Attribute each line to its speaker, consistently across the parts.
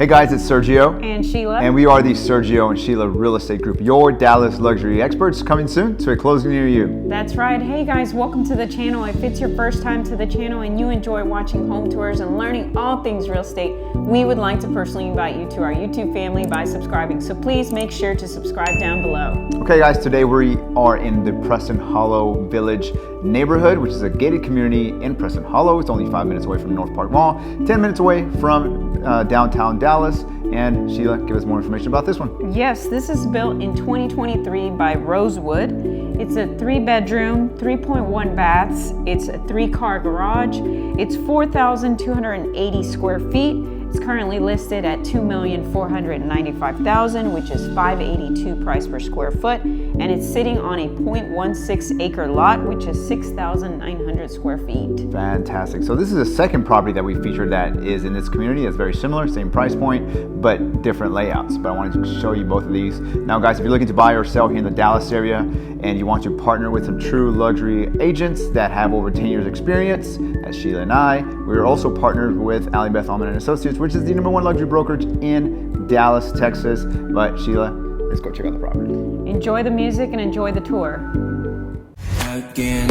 Speaker 1: Hey guys, it's Sergio.
Speaker 2: And Sheila.
Speaker 1: And we are the Sergio and Sheila Real Estate Group, your Dallas luxury experts, coming soon to a closing near you.
Speaker 2: That's right. Hey guys, welcome to the channel. If it's your first time to the channel and you enjoy watching home tours and learning all things real estate, we would like to personally invite you to our YouTube family by subscribing. So please make sure to subscribe down below.
Speaker 1: Okay guys, today we are in the Preston Hollow Village neighborhood, which is a gated community in Preston Hollow. It's only 5 minutes away from North Park Mall, 10 minutes away from downtown Dallas. And Sheila, give us more information about this one.
Speaker 2: Yes, this is built in 2023 by Rosewood. It's a 3-bedroom, 3.1 baths. It's a 3-car garage. It's 4,280 square feet. It's currently listed at $2,495,000, which is $582 price per square foot, and it's sitting on a 0.16 acre lot, which is 6,900 square feet.
Speaker 1: Fantastic. So this is the second property that we featured that is in this community. It's very similar, same price point, but different layouts. But I wanted to show you both of these. Now guys, if you're looking to buy or sell here in the Dallas area and you want to partner with some true luxury agents that have over 10 years experience, as Sheila and I, we're also partnered with Ali Beth Alman & Associates, which is the #1 luxury brokerage in Dallas, Texas. But Sheila, let's go check out the property.
Speaker 2: Enjoy the music and enjoy the tour.
Speaker 3: Again.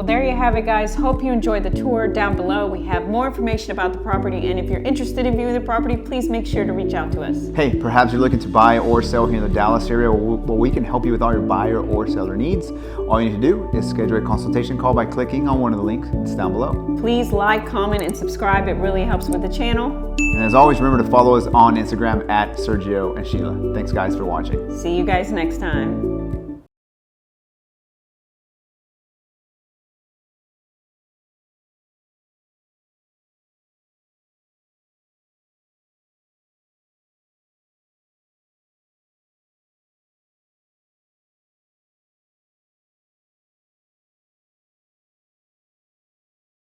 Speaker 2: Well, there you have it, guys. Hope you enjoyed the tour. Down below, we have more information about the property, and if you're interested in viewing the property, please make sure to reach out to us.
Speaker 1: Hey, perhaps you're looking to buy or sell here in the Dallas area. Well, we can help you with all your buyer or seller needs. All you need to do is schedule a consultation call by clicking on one of the links that's down below.
Speaker 2: Please like, comment, and subscribe. It really helps with the channel.
Speaker 1: And as always, remember to follow us on Instagram at Sergio and Sheila. Thanks, guys, for watching.
Speaker 2: See you guys next time.